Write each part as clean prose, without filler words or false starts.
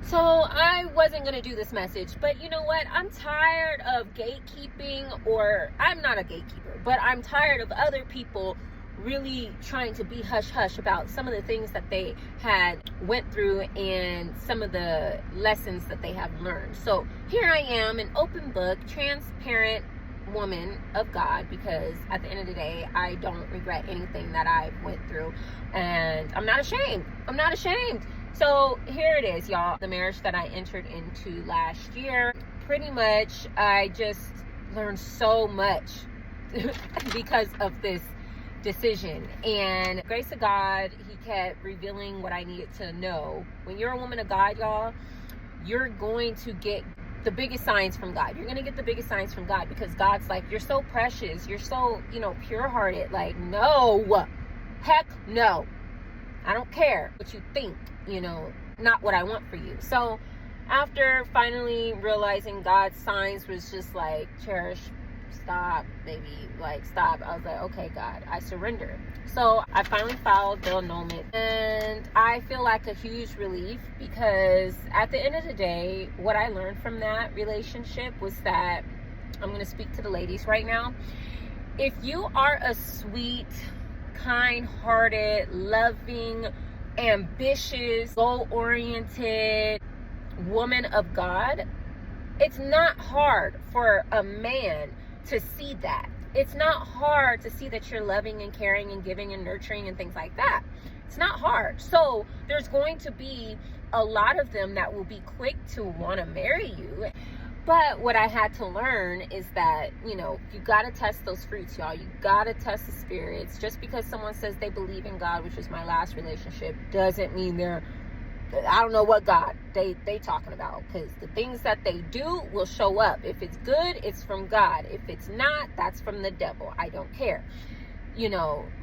So I wasn't going to do this message, but you know what? I'm tired of gatekeeping, or I'm not a gatekeeper, but I'm tired of other people really trying to be hush hush about some of the things that they had went through and some of the lessons that they have learned. So here I am, an open book, transparent woman of God, because at the end of the day, I don't regret anything that I went through, and I'm not ashamed. So here it is, y'all. The marriage that I entered into last year, pretty much I just learned so much because of this decision. And grace of God, he kept revealing what I needed to know. When you're a woman of God, y'all, you're going to get the biggest signs from God. You're going to get the biggest signs from God, because God's like, you're so precious. You're so, pure hearted. Like, no, heck no. I don't care what you think, not what I want for you. So after finally realizing God's signs was just like, Cherish, stop, baby, like, stop. I was like, okay, God, I surrender. So I finally filed the annulment, and I feel like a huge relief, because at the end of the day, what I learned from that relationship was that, I'm going to speak to the ladies right now. If you are a sweet, kind-hearted, loving, ambitious, goal-oriented woman of God, it's not hard for a man to see that. It's not hard to see that you're loving and caring and giving and nurturing and things like that. It's not hard. So there's going to be a lot of them that will be quick to want to marry you. But what I had to learn is that, you got to test those fruits, y'all. You got to test the spirits. Just because someone says they believe in God, which was my last relationship, doesn't mean I don't know what God they talking about, because the things that they do will show up. If it's good, it's from God. If it's not, that's from the devil. I don't care.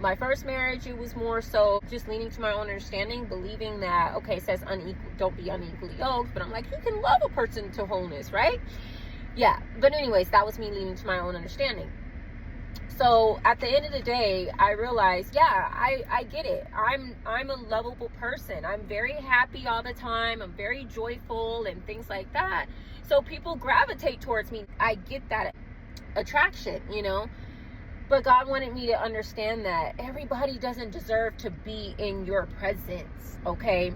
My first marriage, it was more so just leaning to my own understanding, believing that, okay, it says don't be unequally yoked, but I'm like, you can love a person to wholeness, right? Yeah. But anyways, that was me leaning to my own understanding. So at the end of the day, I realized, yeah, I get it. I'm a lovable person. I'm very happy all the time. I'm very joyful and things like that. So people gravitate towards me. I get that attraction, But God wanted me to understand that everybody doesn't deserve to be in your presence, okay?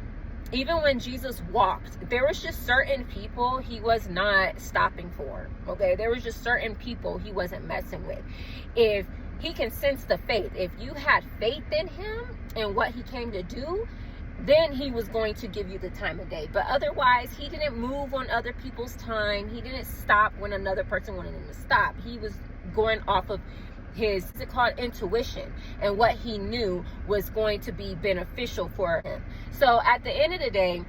Even when Jesus walked, there was just certain people he was not stopping for, okay? There was just certain people he wasn't messing with. If he can sense the faith, if you had faith in him and what he came to do, then he was going to give you the time of day. But otherwise, he didn't move on other people's time. He didn't stop when another person wanted him to stop. He was going off of his, it's called intuition, and what he knew was going to be beneficial for him. So at the end of the day,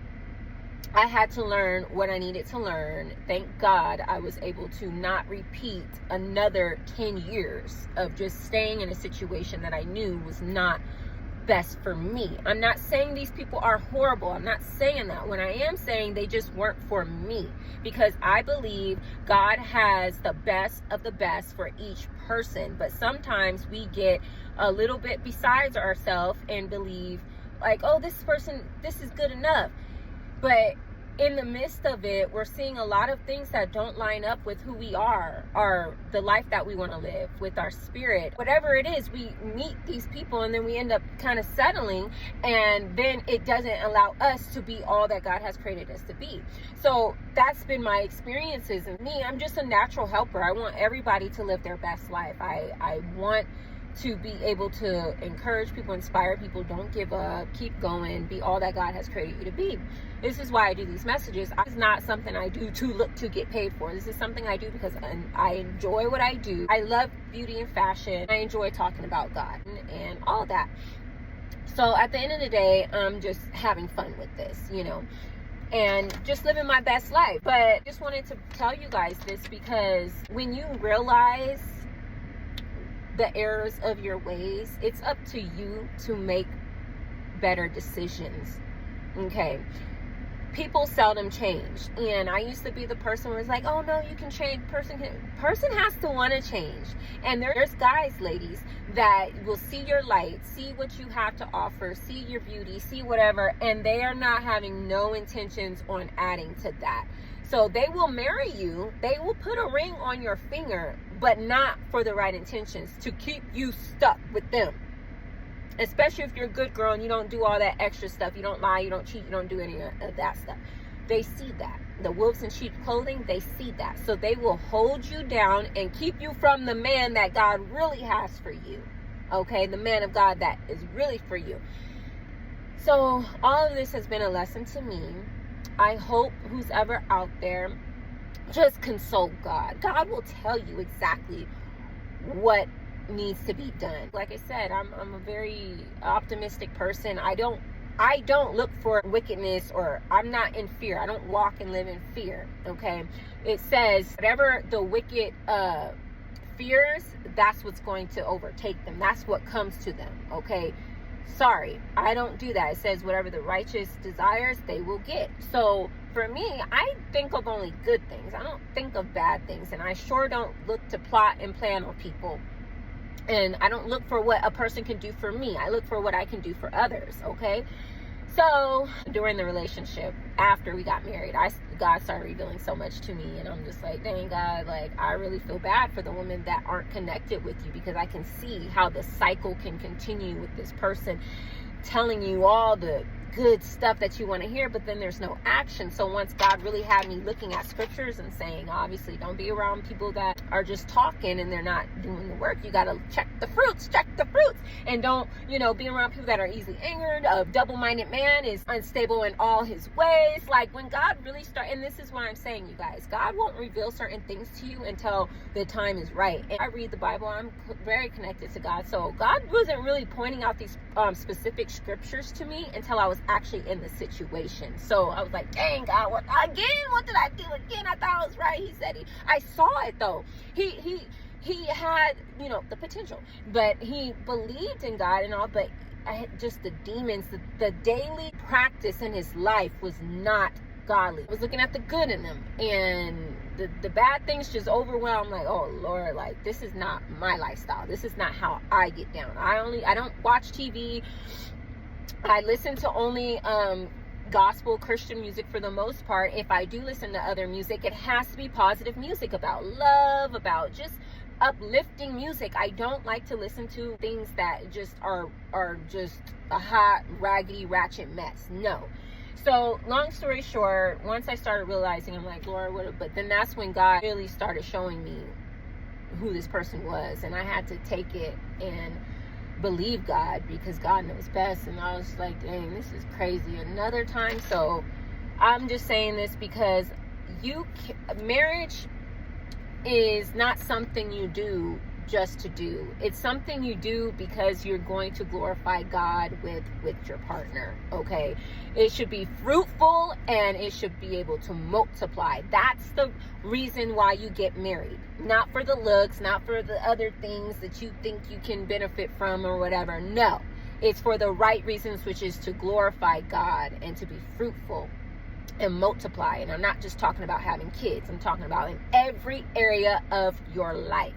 I had to learn what I needed to learn. Thank God I was able to not repeat another 10 years of just staying in a situation that I knew was not best for me. I'm not saying these people are horrible. I'm not saying that. When I am saying they just weren't for me, because I believe God has the best of the best for each person. But sometimes we get a little bit besides ourselves and believe like, oh, this is good enough. But in the midst of it, we're seeing a lot of things that don't line up with who we are, or the life that we want to live, with our spirit. Whatever it is, we meet these people and then we end up kind of settling, and then it doesn't allow us to be all that God has created us to be. So that's been my experiences. And me, I'm just a natural helper. I want everybody to live their best life. I want to be able to encourage people, inspire people, don't give up, keep going, be all that God has created you to be. This is why I do these messages. It's not something I do to look to get paid for. This is something I do because I enjoy what I do. I love beauty and fashion. I enjoy talking about God and all that. So at the end of the day, I'm just having fun with this, and just living my best life. But just wanted to tell you guys this, because when you realize the errors of your ways, it's up to you to make better decisions. Okay. people seldom change. And I used to be the person where it's like, oh no, you can change. Person has to want to change. And there's guys, ladies, that will see your light, see what you have to offer, see your beauty, see whatever, and they are not having no intentions on adding to that. So they will marry you, they will put a ring on your finger, but not for the right intentions, to keep you stuck with them. Especially if you're a good girl and you don't do all that extra stuff. You don't lie, you don't cheat, you don't do any of that stuff. They see that. The wolves in sheep clothing, they see that. So they will hold you down and keep you from the man that God really has for you. Okay, the man of God that is really for you. So all of this has been a lesson to me. I hope who's ever out there, just consult God. God will tell you exactly what needs to be done. Like I said, I'm a very optimistic person. I don't look for wickedness, or I'm not in fear. I don't walk and live in fear. Okay, it says whatever the wicked fears, that's what's going to overtake them. That's what comes to them. Okay, sorry, I don't do that. It says whatever the righteous desires, they will get. So for me, I think of only good things. I don't think of bad things, and I sure don't look to plot and plan on people. And I don't look for what a person can do for me. I look for what I can do for others, okay? So during the relationship, after we got married, God started revealing so much to me. And I'm just like, dang, God, like, I really feel bad for the women that aren't connected with you, because I can see how the cycle can continue with this person telling you all the good stuff that you want to hear, but then there's no action. So once God really had me looking at scriptures and saying, obviously, don't be around people that are just talking and they're not doing the work. You got to check the fruits, and don't, be around people that are easily angered. A double-minded man is unstable in all his ways. Like, when God really starts, and this is what I'm saying, you guys, God won't reveal certain things to you until the time is right. And I read the Bible. I'm very connected to God. So God wasn't really pointing out these specific scriptures to me until I was actually in the situation. So I was like, dang, God, what did I do again? I thought I was right. He said I saw it though. He had, the potential, but he believed in God and all, but just the demons, the daily practice in his life was not godly. I was looking at the good in them, and the bad things just overwhelmed. Like, oh Lord, like, this is not my lifestyle. This is not how I get down. I don't watch TV. I listen to only gospel Christian music for the most part. If I do listen to other music, it has to be positive music about love, about just uplifting music. I don't like to listen to things that just are just a hot, raggedy, ratchet mess. No. So long story short, once I started realizing, I'm like, Lord, but then that's when God really started showing me who this person was, and I had to take it and believe God, because God knows best. And I was like, dang, this is crazy. Another time. So I'm just saying this because marriage is not something you do just to do. It's something you do because you're going to glorify God with your partner. Okay, it should be fruitful and it should be able to multiply. That's the reason why you get married, not for the looks, not for the other things that you think you can benefit from or whatever. No, it's for the right reasons, which is to glorify God and to be fruitful and multiply. And I'm not just talking about having kids. I'm talking about in every area of your life,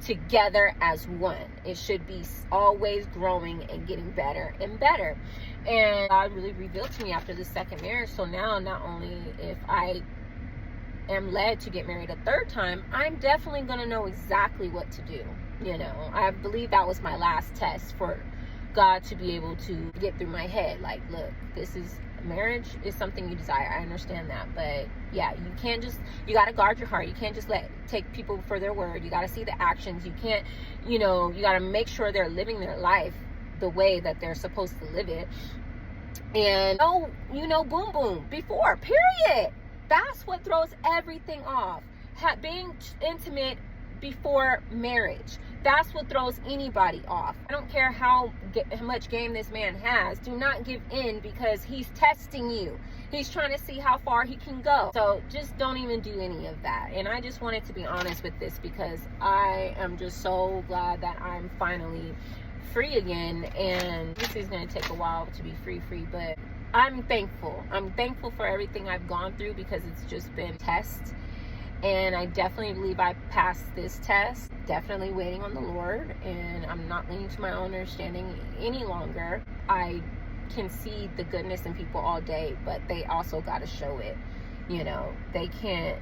together as one. It should be always growing and getting better and better. And God really revealed to me after the second marriage. So now, not only if I am led to get married a third time, I'm definitely going to know exactly what to do. I believe that was my last test for God to be able to get through my head. Like, look, marriage is something you desire. I understand that. But yeah, you got to guard your heart. You can't just take people for their word. You got to see the actions. You can't, you got to make sure they're living their life the way that they're supposed to live it. And boom, boom, before, period. That's what throws everything off. Being intimate before marriage. That's what throws anybody off. I don't care how much game this man has. Do not give in, because he's testing you. He's trying to see how far he can go. So just don't even do any of that. And I just wanted to be honest with this, because I am just so glad that I'm finally free again. And this is going to take a while to be free, but I'm thankful. I'm thankful for everything I've gone through, because it's just been tests. And I definitely believe I passed this test. Definitely waiting on the Lord. And I'm not leaning to my own understanding any longer. I can see the goodness in people all day, but they also got to show it. You know, they can't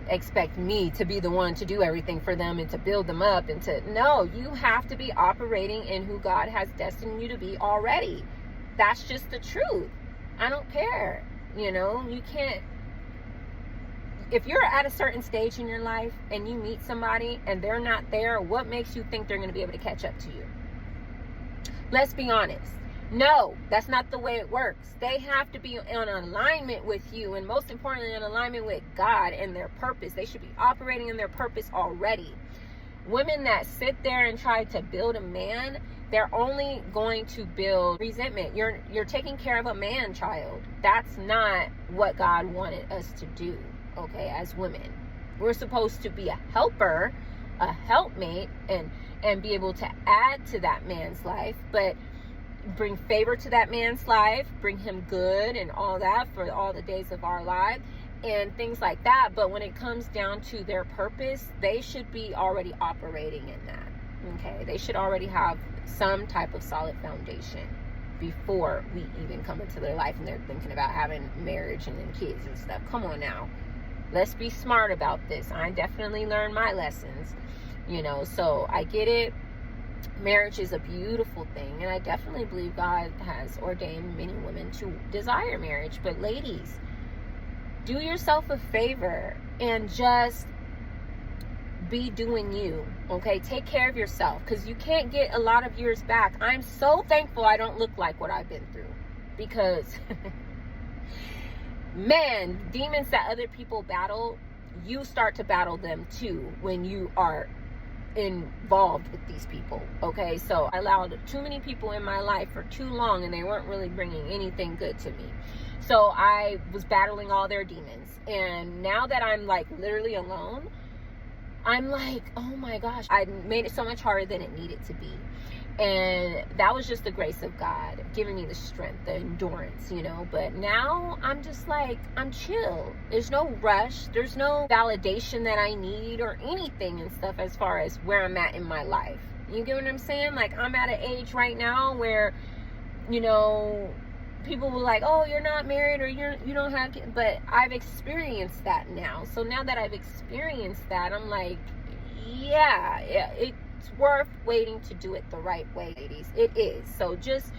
expect me to be the one to do everything for them and to build them up and to, no, you have to be operating in who God has destined you to be already. That's just the truth. I don't care. You know, you can't, if you're at a certain stage in your life and you meet somebody and they're not there, what makes you think they're going to be able to catch up to you? Let's be honest. No, that's not the way it works. They have to be in alignment with you, and most importantly, in alignment with God and their purpose. They should be operating in their purpose already. Women that sit there and try to build a man, they're only going to build resentment. You're taking care of a man child. That's not what God wanted us to do, okay, as women. We're supposed to be a helper, a helpmate, and be able to add to that man's life, but bring favor to that man's life, bring him good and all that for all the days of our life and things like that. But when it comes down to their purpose, they should be already operating in that. Okay, they should already have some type of solid foundation before we even come into their life and they're thinking about having marriage and then kids and stuff. Come on now, let's be smart about this. I definitely learned my lessons, you know, so I get it. Marriage is a beautiful thing, and I definitely believe God has ordained many women to desire marriage. But ladies, do yourself a favor and just be doing you, okay? Take care of yourself, because you can't get a lot of years back. I'm so thankful I don't look like what I've been through, because man, demons that other people battle, you start to battle them too when you are involved with these people, okay? So I allowed too many people in my life for too long, and they weren't really bringing anything good to me. So I was battling all their demons, and now that I'm like literally alone, I'm like, oh my gosh, I made it so much harder than it needed to be. And that was just the grace of God giving me the strength, the endurance, you know. But now I'm just like, I'm chill. There's no rush. There's no validation that I need or anything and stuff as far as where I'm at in my life. You get what I'm saying? Like, I'm at an age right now where, you know, people were like, oh, you're not married or you don't have kids. But I've experienced that now. So now that I've experienced that, I'm like, yeah, it's worth waiting to do it the right way, ladies. It is. So just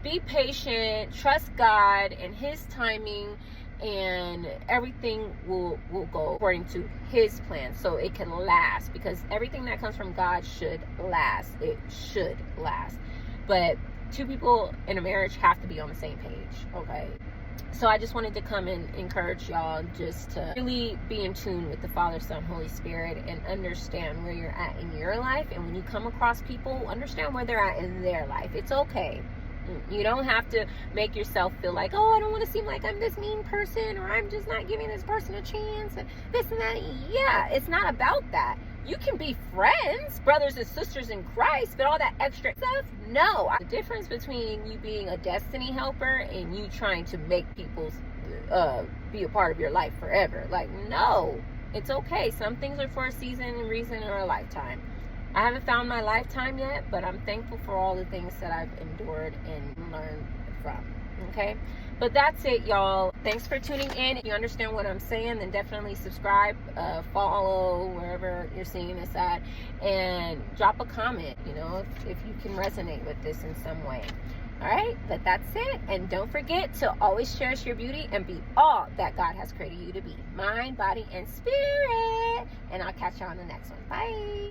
be patient, trust God and his timing, and everything will go according to his plan, so it can last, because everything that comes from God should last. It should last. But two people in a marriage have to be on the same page, okay? So I just wanted to come and encourage y'all just to really be in tune with the Father, Son, Holy Spirit, and understand where you're at in your life. And when you come across people, understand where they're at in their life. It's okay. You don't have to make yourself feel like, oh, I don't want to seem like I'm this mean person, or I'm just not giving this person a chance, and this and that. Yeah, it's not about that. You can be friends, brothers and sisters in Christ, but all that extra stuff, no. The difference between you being a destiny helper and you trying to make people be a part of your life forever. Like, no, it's okay. Some things are for a season, a reason, or a lifetime. I haven't found my lifetime yet, but I'm thankful for all the things that I've endured and learned from. Okay, but that's it, y'all. Thanks for tuning in. If you understand what I'm saying, then definitely subscribe, follow wherever you're seeing this at, and drop a comment, you know, if you can resonate with this in some way. All right, but that's it. And don't forget to always cherish your beauty and be all that God has created you to be, mind, body, and spirit. And I'll catch you on the next one. Bye.